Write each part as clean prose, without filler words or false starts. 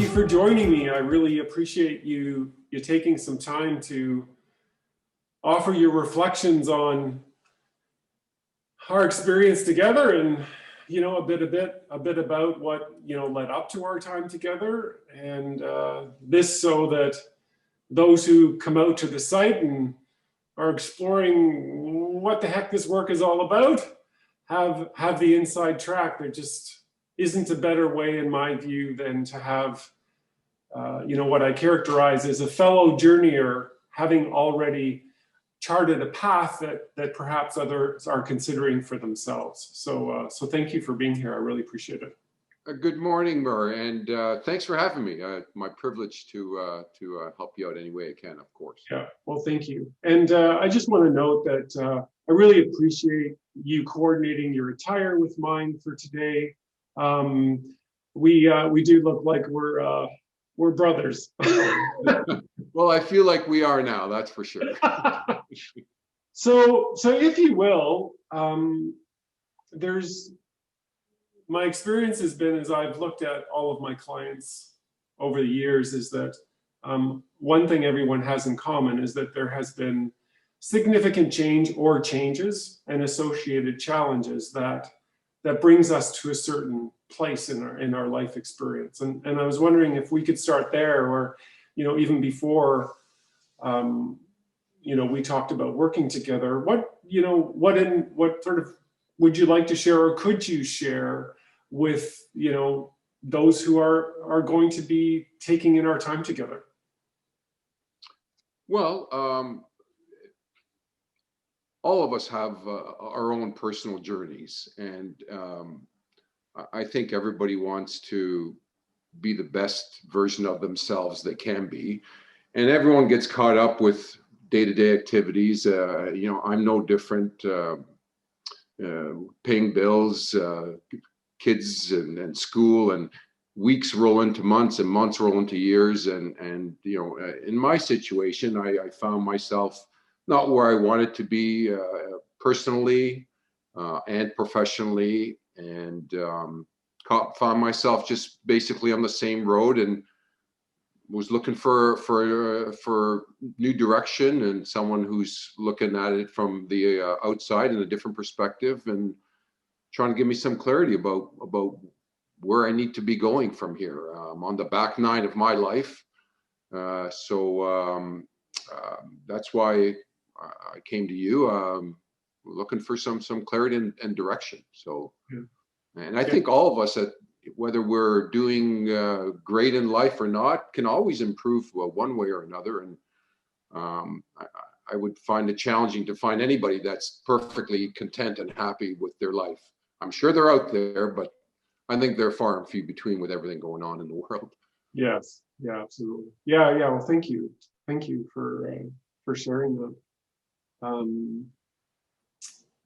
for joining me. I really appreciate you taking some time to offer your reflections on our experience together, and a bit about what led up to our time together, and this so that those who come out to the site and are exploring what the heck this work is all about have the inside track. There just isn't a better way, in my view, than to have what I characterize as a fellow journeyer having already charted a path that perhaps others are considering for themselves. So thank you for being here. I really appreciate it. Good morning, Murray, and thanks for having me. My privilege to help you out any way I can, of course. Yeah, well, thank you. And I just want to note that I really appreciate you coordinating your attire with mine for today. We do look like we're brothers. Well, I feel like we are now, that's for sure. So if you will, my experience has been, as I've looked at all of my clients over the years, is that one thing everyone has in common is that there has been significant change or changes and associated challenges that brings us to a certain place in our life experience. And I was wondering if we could start there, or even before we talked about working together. What sort of would you like to share, or could you share with those who are going to be taking in our time together? Well, all of us have our own personal journeys, and I think everybody wants to be the best version of themselves they can be, and everyone gets caught up with day-to-day activities. I'm no different. Paying bills, kids, and school, and weeks roll into months, and months roll into years. And in my situation, I found myself not where I wanted to be personally and professionally, and found myself just basically on the same road, and was looking for new direction, and someone who's looking at it from the outside in a different perspective, and trying to give me some clarity about where I need to be going from here. On the back nine of my life, so that's why I came to you, looking for some clarity and direction. So, and I think all of us, whether we're doing great in life or not, can always improve one way or another. And I would find it challenging to find anybody that's perfectly content and happy with their life. I'm sure they're out there, but I think they're far and few between with everything going on in the world. Yes, yeah, absolutely. Yeah. Well, thank you for sharing that.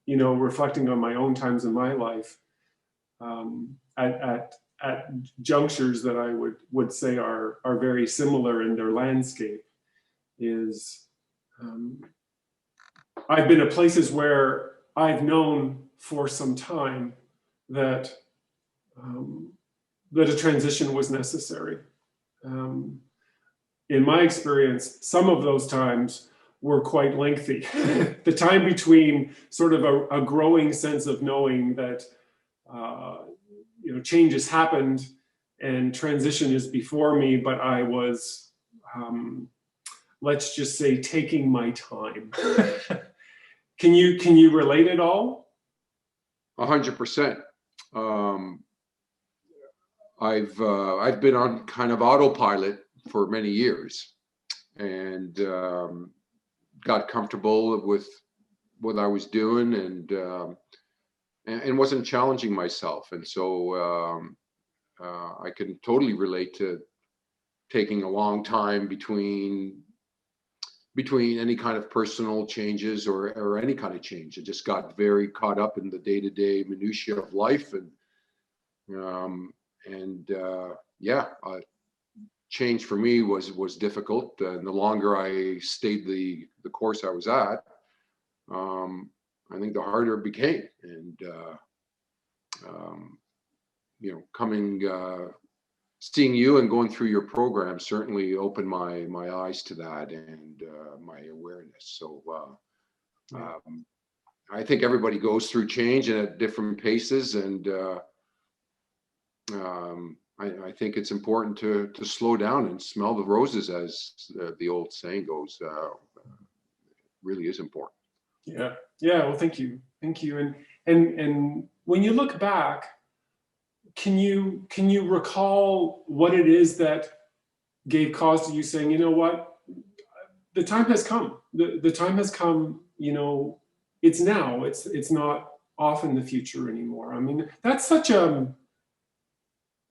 Reflecting on my own times in my life, at junctures that I would say are very similar in their landscape, is I've been at places where I've known for some time that a transition was necessary. In my experience, some of those times were quite lengthy. The time between sort of a growing sense of knowing that change has happened and transition is before me, but I was, let's just say, taking my time. Can you relate at all? 100%. I've been on kind of autopilot for many years, and got comfortable with what I was doing, and wasn't challenging myself. And so I can totally relate to taking a long time between any kind of personal changes or any kind of change. I just got very caught up in the day-to-day minutiae of life, and change for me was difficult. And the longer I stayed the course I was at, I think the harder it became. And coming seeing you and going through your program certainly opened my eyes to that, and my awareness. So I think everybody goes through change and at different paces, and I think it's important to slow down and smell the roses, as the old saying goes. Really is important. Yeah. Well, thank you. And when you look back, can you recall what it is that gave cause to you saying, you know what, the time has come. The time has come. You know, it's now. It's not off in the future anymore. I mean, that's such an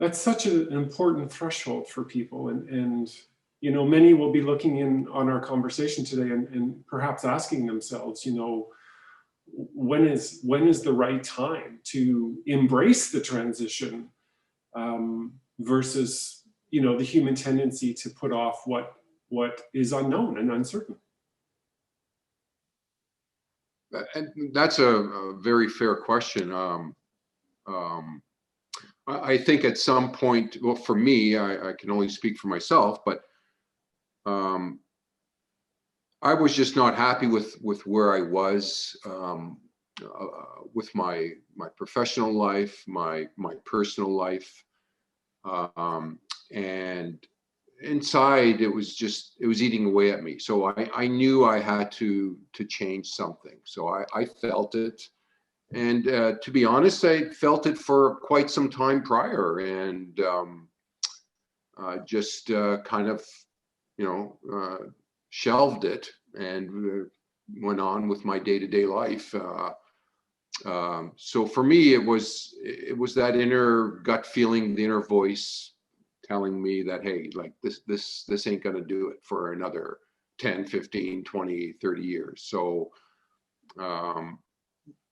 important threshold for people, and you know, many will be looking in on our conversation today and perhaps asking themselves, you know, when is the right time to embrace the transition, versus, you know, the human tendency to put off what is unknown and uncertain. And that's a very fair question. I think at some point, well, for me, I can only speak for myself, but I was just not happy with where I was, with my professional life, my personal life, and inside it was eating away at me. So I knew I had to change something. So I felt it, and to be honest, I felt it for quite some time prior, and just kind of, you know, shelved it and went on with my day-to-day life. So for me, it was that inner gut feeling, the inner voice telling me that, hey, like this ain't gonna do it for another 10, 15, 20, 30 years. So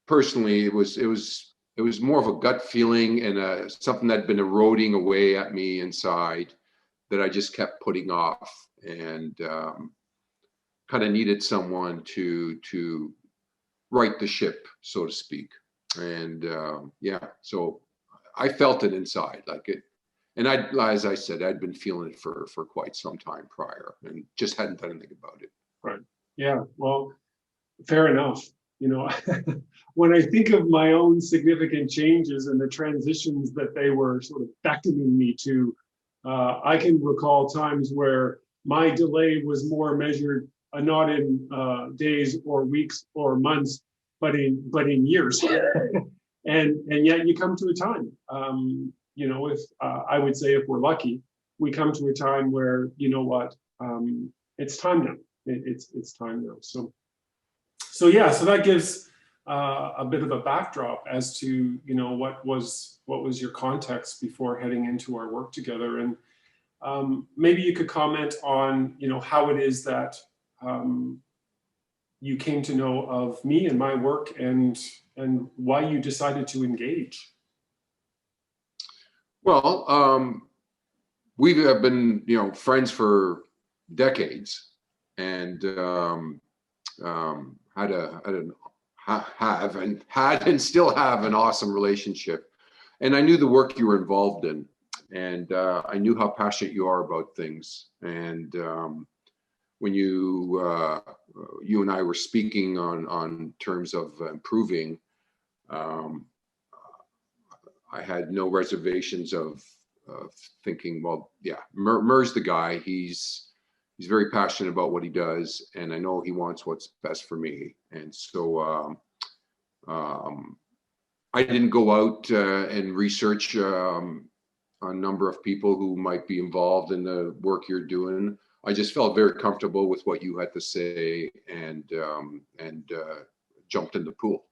personally, it was more of a gut feeling, and something that had been eroding away at me inside that I just kept putting off, and kind of needed someone to right the ship, so to speak. And so I felt it inside, like it, and as I said, I'd been feeling it for quite some time prior, and just hadn't done anything about it. Right. Yeah. Well, fair enough. You know, when I think of my own significant changes and the transitions that they were sort of beckoning me to, I can recall times where my delay was more measured, not in days or weeks or months, but in years. and yet you come to a time, you know, if I would say, if we're lucky, we come to a time where, you know what, it's time now. It's time now. So yeah, so that gives a bit of a backdrop as to, you know, what was your context before heading into our work together. And maybe you could comment on, you know, how it is that you came to know of me and my work, and why you decided to engage. Well, we have been, you know, friends for decades, and had and still have an awesome relationship. And I knew the work you were involved in, and I knew how passionate you are about things. And when you and I were speaking on terms of improving, I had no reservations of thinking, well, yeah, Murr's the guy. He's very passionate about what he does, and I know he wants what's best for me. And so I didn't go out and research a number of people who might be involved in the work you're doing. I just felt very comfortable with what you had to say, and jumped in the pool.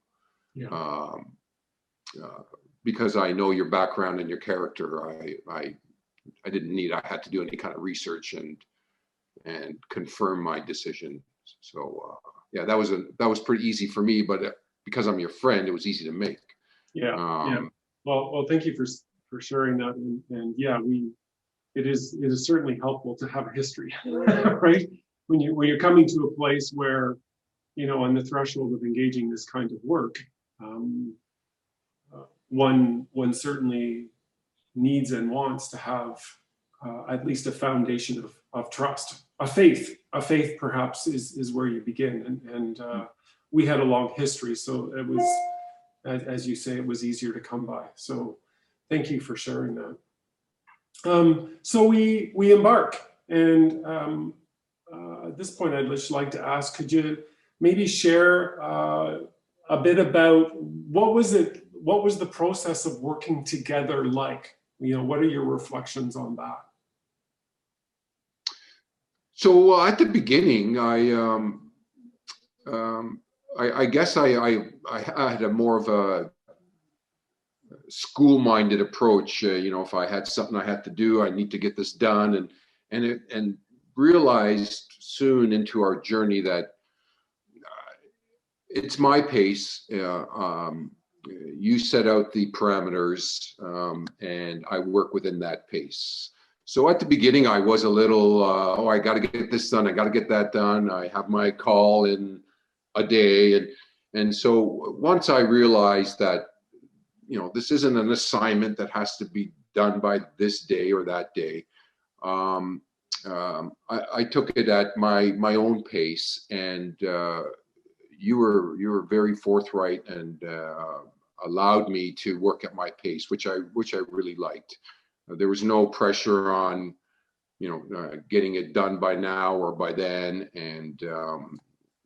Yeah. Because I know your background and your character, I had to do any kind of research and confirm my decision. So yeah, that was pretty easy for me, but because I'm your friend, it was easy to make. Yeah. Yeah. Well, thank you for sharing that. And yeah, it is certainly helpful to have a history, right? When you're coming to a place where, you know, on the threshold of engaging this kind of work, one certainly needs and wants to have at least a foundation of trust, a faith. A faith perhaps is where you begin, and we had a long history, so it was, as you say, it was easier to come by. So thank you for sharing that. So we embark, and at this point, I'd just like to ask, could you maybe share a bit about what was the process of working together like? You know, what are your reflections on that? So at the beginning, I guess I had a more of a school-minded approach. You know, if I had something I had to do, I need to get this done, and realized soon into our journey that it's my pace. You set out the parameters, and I work within that pace. So at the beginning, I was a little, I got to get this done. I got to get that done. I have my call in a day. And so once I realized that, you know, this isn't an assignment that has to be done by this day or that day, I took it at my own pace, and you were very forthright and allowed me to work at my pace, which I really liked. There was no pressure on, you know, getting it done by now or by then, and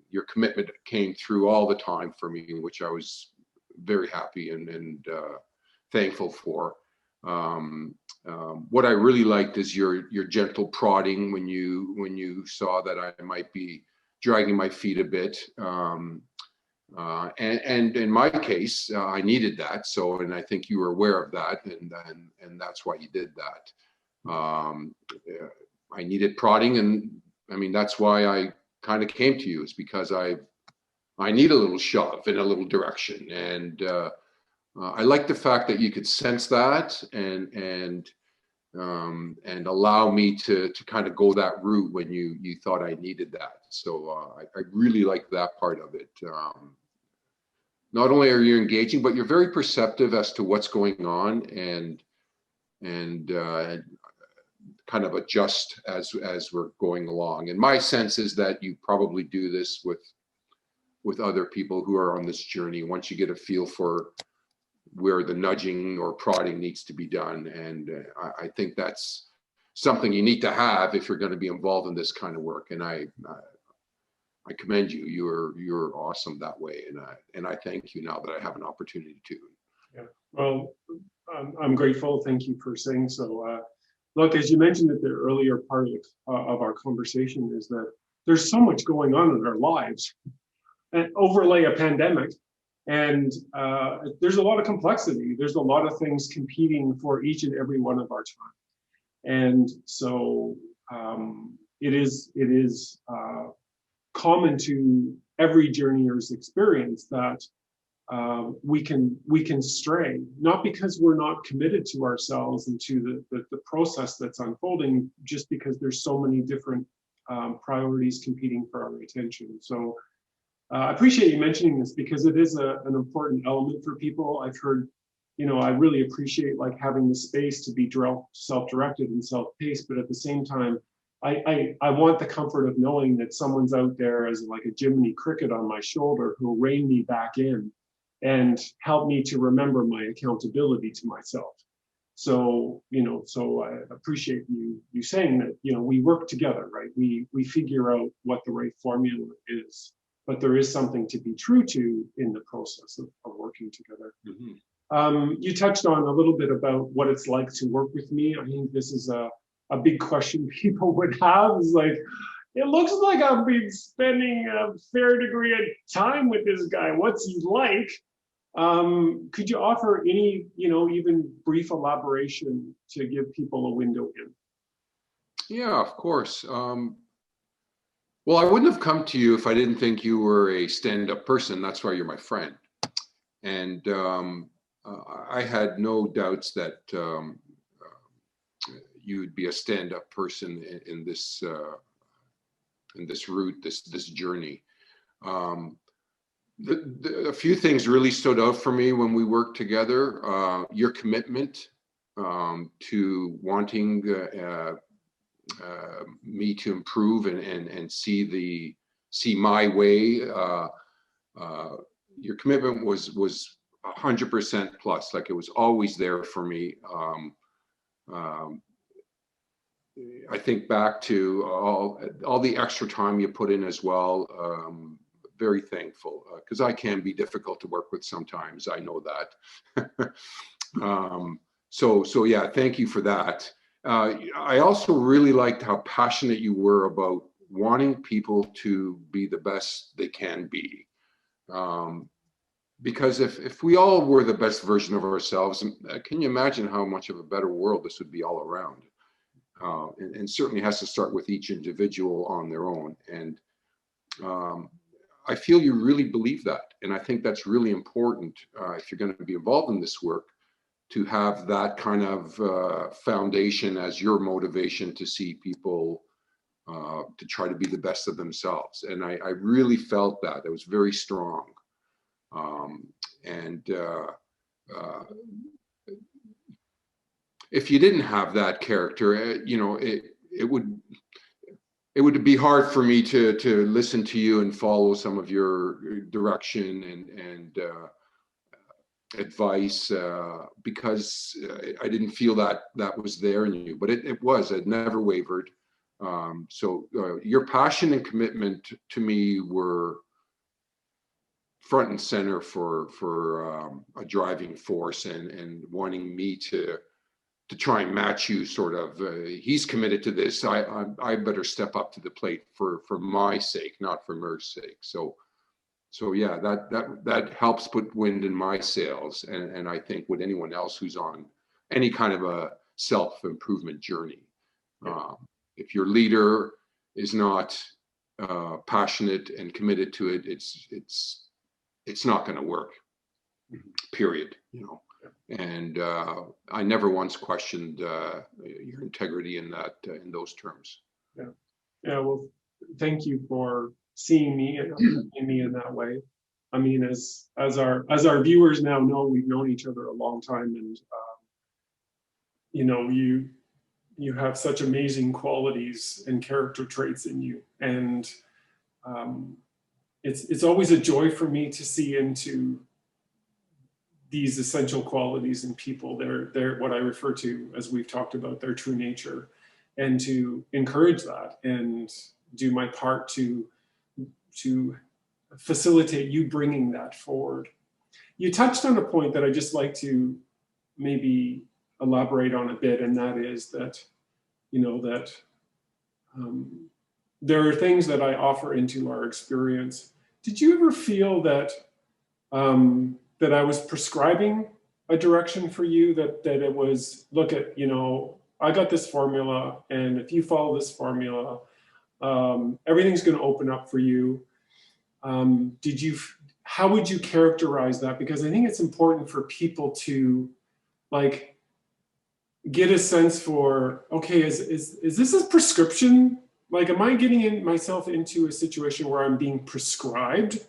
your commitment came through all the time for me, which I was very happy and thankful for. What I really liked is your gentle prodding when you saw that I might be dragging my feet a bit. And in my case, I needed that. So, and I think you were aware of that, and that's why you did that. I needed prodding, and I mean that's why I kind of came to you, is because I need a little shove in a little direction, and I like the fact that you could sense that and allow me to kind of go that route when you thought I needed that. So I really like that part of it. Not only are you engaging, but you're very perceptive as to what's going on, and kind of adjust as we're going along. And my sense is that you probably do this with other people who are on this journey. Once you get a feel for where the nudging or prodding needs to be done, and I think that's something you need to have if you're going to be involved in this kind of work. And I commend you. You're awesome that way, and I thank you now that I have an opportunity to. Yeah. Well, I'm grateful. Thank you for saying so. Look, as you mentioned at the earlier part of our conversation, is that there's so much going on in our lives, and overlay a pandemic, and there's a lot of complexity. There's a lot of things competing for each and every one of our time, and so it is common to every journeyer's experience that we can stray, not because we're not committed to ourselves and to the process that's unfolding, just because there's so many different priorities competing for our attention. So I appreciate you mentioning this, because it is an important element for people. I've heard, you know, I really appreciate like having the space to be self-directed and self-paced, but at the same time, I want the comfort of knowing that someone's out there as like a Jiminy Cricket on my shoulder who will rein me back in and help me to remember my accountability to myself. So, you know, so I appreciate you saying that, you know, we work together, right? We figure out what the right formula is, but there is something to be true to in the process of working together. Mm-hmm. You touched on a little bit about what it's like to work with me. I think this is a big question people would have, is like, it looks like I've been spending a fair degree of time with this guy. What's he like? Could you offer any, you know, even brief elaboration to give people a window in? Yeah, of course. Well, I wouldn't have come to you if I didn't think you were a stand-up person. That's why you're my friend. And I had no doubts that you would be a stand-up person in this route, this journey. A few things really stood out for me when we worked together. Your commitment to wanting me to improve and see my way. Your commitment was 100% plus, like it was always there for me. I think back to all the extra time you put in as well. Very thankful, because I can be difficult to work with sometimes. I know that. So yeah, thank you for that. I also really liked how passionate you were about wanting people to be the best they can be. Because if we all were the best version of ourselves, can you imagine how much of a better world this would be all around? And certainly has to start with each individual on their own. And I feel you really believe that. And I think that's really important if you're going to be involved in this work, to have that kind of foundation as your motivation to see people to try to be the best of themselves. And I really felt that. It was very strong. If you didn't have that character, it would be hard for me to listen to you and follow some of your direction and advice, because I didn't feel that was there in you, but it was. It never wavered. So your passion and commitment to me were front and center for a driving force, and wanting me to try and match you, sort of. He's committed to this. I better step up to the plate for my sake, not for Murr's sake. So yeah, that helps put wind in my sails, and I think with anyone else who's on any kind of a self-improvement journey. If your leader is not passionate and committed to it, it's not going to work. Period. And I never once questioned your integrity in those terms. Yeah. Well, thank you for seeing me and understanding me in that way. I mean, as our viewers now know, we've known each other a long time, and you have such amazing qualities and character traits in you, and it's always a joy for me to see into these essential qualities in people. They're what I refer to, as we've talked about, their true nature, and to encourage that and do my part to facilitate you bringing that forward. You touched on a point that I just like to maybe elaborate on a bit, and that is that there are things that I offer into our experience. Did you ever feel that that I was prescribing a direction for you, that it was, look at, I got this formula, and if you follow this formula, everything's going to open up for you? How would you characterize that? Because I think it's important for people to get a sense for, okay, is this a prescription? Like, am I getting myself into a situation where I'm being prescribed?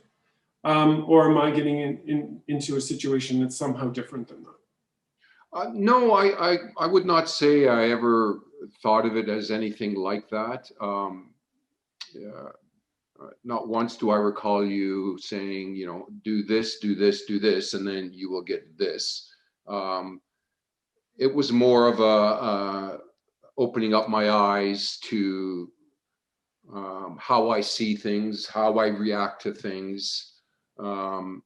Or am I getting into a situation that's somehow different than that? No, I would not say I ever thought of it as anything like that. Not once do I recall you saying, do this, do this, do this, and then you will get this. It was more of a opening up my eyes to how I see things, how I react to things. And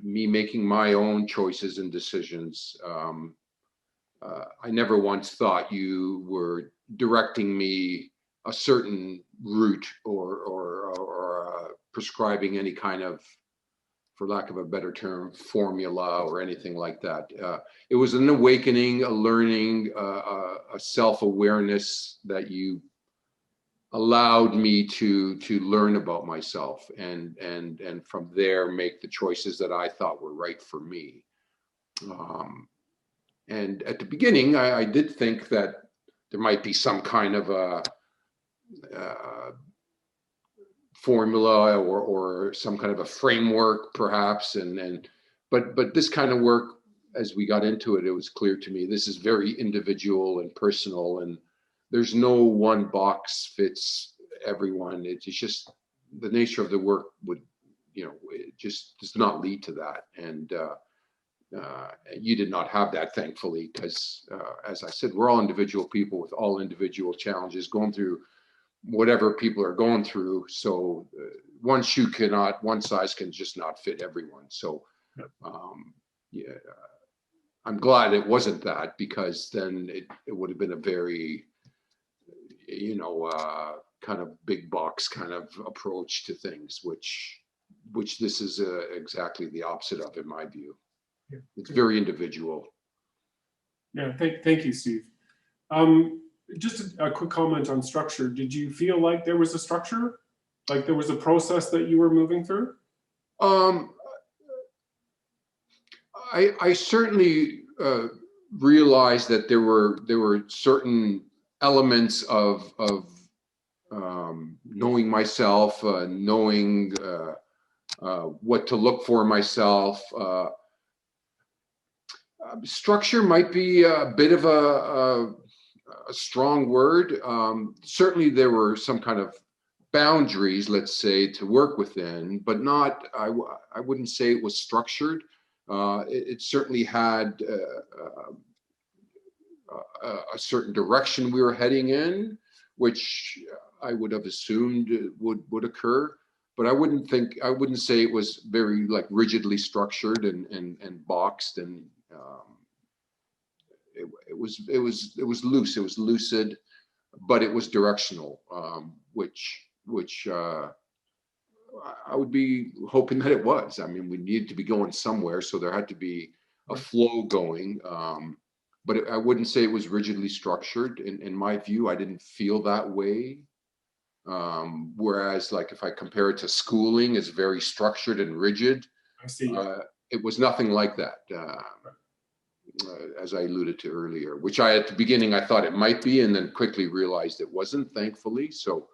me making my own choices and decisions. I never once thought you were directing me a certain route or prescribing any kind of, for lack of a better term, formula or anything like that. It was an awakening, a learning, a self-awareness that you allowed me to learn about myself, and from there make the choices that I thought were right for me. And at the beginning, I did think that there might be some kind of a formula or some kind of a framework, perhaps, but this kind of work as we got into it, it was clear to me this is very individual and personal, and there's no one box fits everyone. It's just the nature of the work would, it just does not lead to that. And you did not have that, thankfully, because as I said, we're all individual people with all individual challenges going through whatever people are going through. So one size can just not fit everyone. So yeah, I'm glad it wasn't that, because then it would have been a very, kind of big box kind of approach to things, which this is exactly the opposite of, in my view. Yeah. It's very individual. Yeah, thank you, Steve. Just a quick comment on structure. Did you feel like there was a structure? Like there was a process that you were moving through? I certainly realized that there were certain elements of knowing myself, knowing what to look for myself. Structure might be a bit of a strong word. Certainly there were some kind of boundaries, let's say, to work within, but not, I wouldn't say it was structured. It certainly had a certain direction we were heading in, which I would have assumed would occur. But I wouldn't say it was very like rigidly structured and boxed, and it was loose. It was lucid, but it was directional, which I would be hoping that it was. I mean, we needed to be going somewhere, so there had to be a flow going. But I wouldn't say it was rigidly structured. In my view, I didn't feel that way. Whereas, like, if I compare it to schooling, it's very structured and rigid. I see. It was nothing like that, as I alluded to earlier, which at the beginning I thought it might be, and then quickly realized it wasn't, thankfully. So,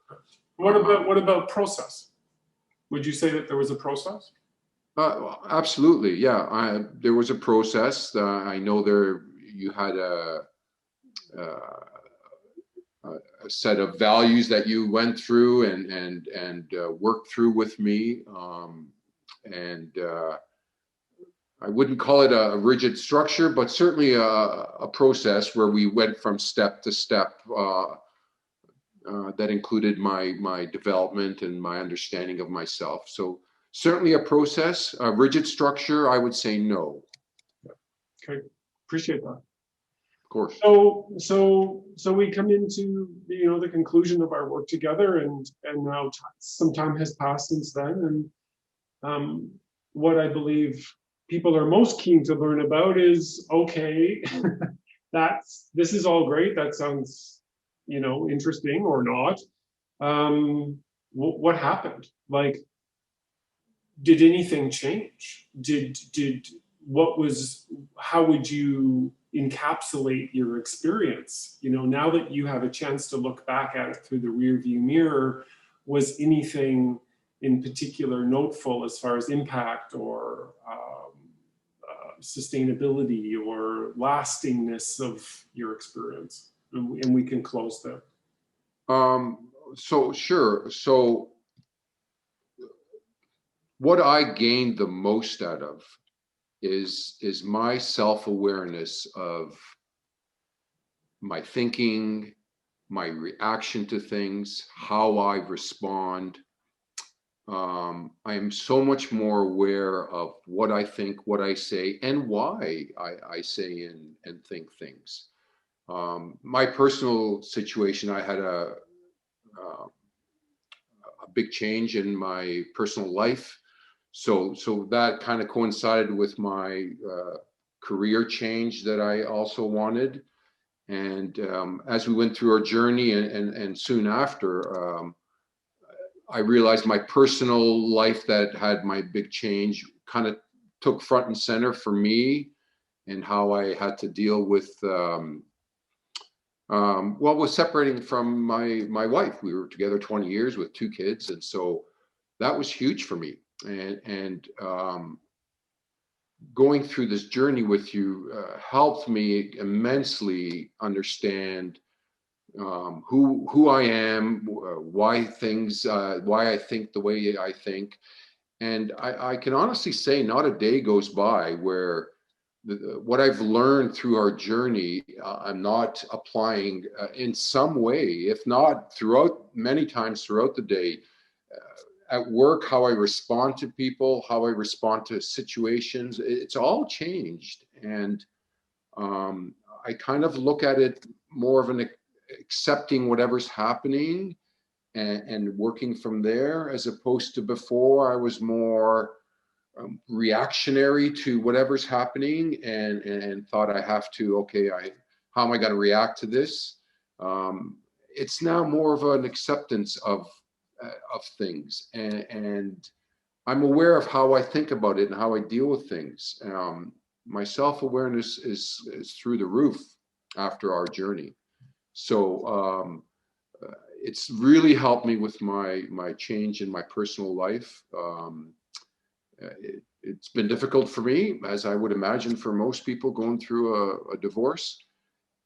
what about process? Would you say that there was a process? Absolutely, yeah. There was a process. I know you had a set of values that you went through and worked through with me, and I wouldn't call it a rigid structure, but certainly a process where we went from step to step. That included my development and my understanding of myself. So certainly a process. A rigid structure, I would say no. Okay, appreciate that. Of course. So we come into the conclusion of our work together, and now some time has passed since then, and what I believe people are most keen to learn about is, okay, this is all great. That sounds interesting or not. What happened? Like, did anything change? How would you encapsulate your experience? Now that you have a chance to look back at it through the rear view mirror, was anything in particular noteful as far as impact or sustainability or lastingness of your experience? And we can close there. So sure. So what I gained the most out of is my self-awareness of my thinking, my reaction to things, how I respond. I am so much more aware of what I think, what I say, and why I say and think things. My personal situation, I had a big change in my personal life. So that kind of coincided with my career change that I also wanted. And as we went through our journey and soon after, I realized my personal life that had my big change kind of took front and center for me, and how I had to deal with was separating from my wife. We were together 20 years with 2 kids, and so that was huge for me. And going through this journey with you helped me immensely understand who I am, why I think the way I think. And I can honestly say not a day goes by where what I've learned through our journey, I'm not applying in some way, if not throughout, many times throughout the day. At work, how I respond to people, how I respond to situations, it's all changed. And I kind of look at it more of an accepting whatever's happening and working from there, as opposed to before I was more reactionary to whatever's happening and thought I have to, okay, how am I going to react to this? It's now more of an acceptance of things, and I'm aware of how I think about it and how I deal with things. My self-awareness is through the roof after our journey. So it's really helped me with my change in my personal life. It's been difficult for me, as I would imagine for most people going through a divorce.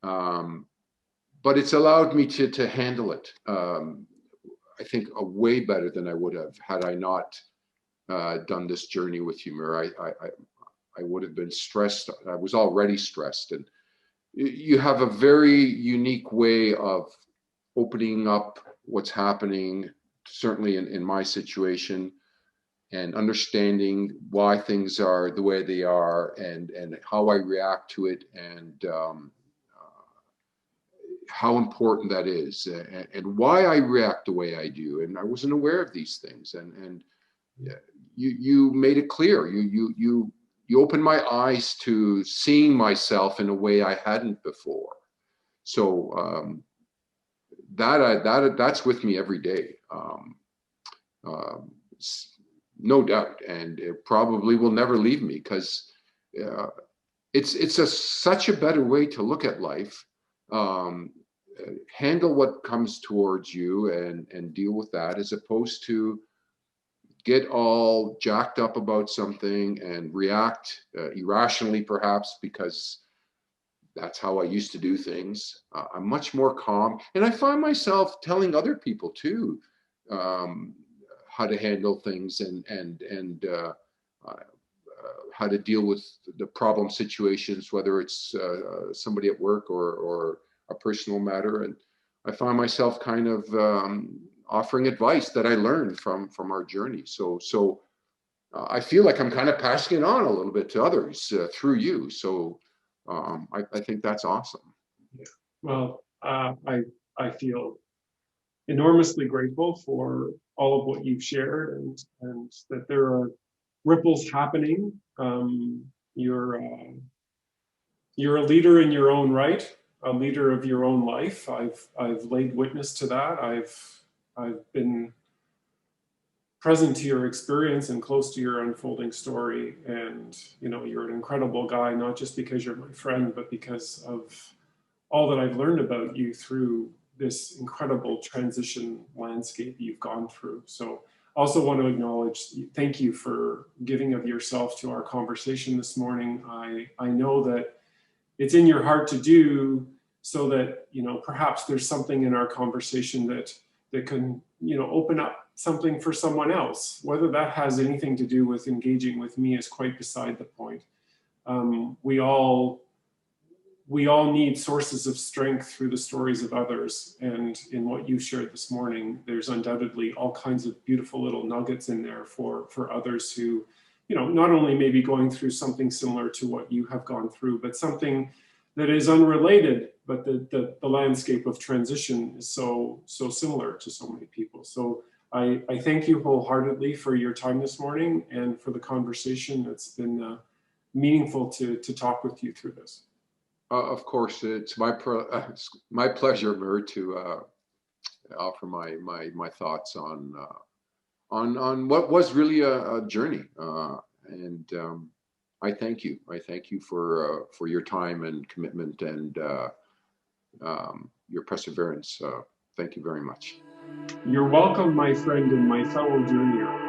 But it's allowed me to handle it. I think way better than I would have had I not done this journey with you, Murray. I would have been stressed. I was already stressed, and you have a very unique way of opening up what's happening, certainly in my situation, and understanding why things are the way they are, and how I react to it, and how important that is, and why I react the way I do. And I wasn't aware of these things, and you made it clear. You opened my eyes to seeing myself in a way I hadn't before. So that's with me every day. No doubt, and it probably will never leave me, because it's such a better way to look at life, handle what comes towards you, and deal with that, as opposed to get all jacked up about something and react irrationally, perhaps, because that's how I used to do things. I'm much more calm, and I find myself telling other people too how to handle things, and how to deal with the problem situations, whether it's somebody at work or a personal matter. And I find myself kind of offering advice that I learned from our journey. So I feel like I'm kind of passing it on a little bit to others through you. So I think that's awesome. Yeah. Well, I feel enormously grateful for all of what you've shared, and that there are ripples happening. You're a leader in your own right, a leader of your own life. I've laid witness to that. I've been present to your experience and close to your unfolding story. And you're an incredible guy, not just because you're my friend, but because of all that I've learned about you through this incredible transition landscape you've gone through. So also want to acknowledge, thank you for giving of yourself to our conversation this morning. I know that it's in your heart to do, so that perhaps there's something in our conversation that can open up something for someone else. Whether that has anything to do with engaging with me is quite beside the point. We all need sources of strength through the stories of others, and in what you shared this morning, there's undoubtedly all kinds of beautiful little nuggets in there for others who not only may be going through something similar to what you have gone through, but something that is unrelated, but the landscape of transition is so similar to so many people. So I thank you wholeheartedly for your time this morning, and for the conversation. It's been meaningful to talk with you through this. Of course, it's my pleasure, Murray, to offer my thoughts on what was really a journey, and I thank you. I thank you for your time and commitment, and your perseverance. Thank you very much. You're welcome, my friend and my fellow journeyer.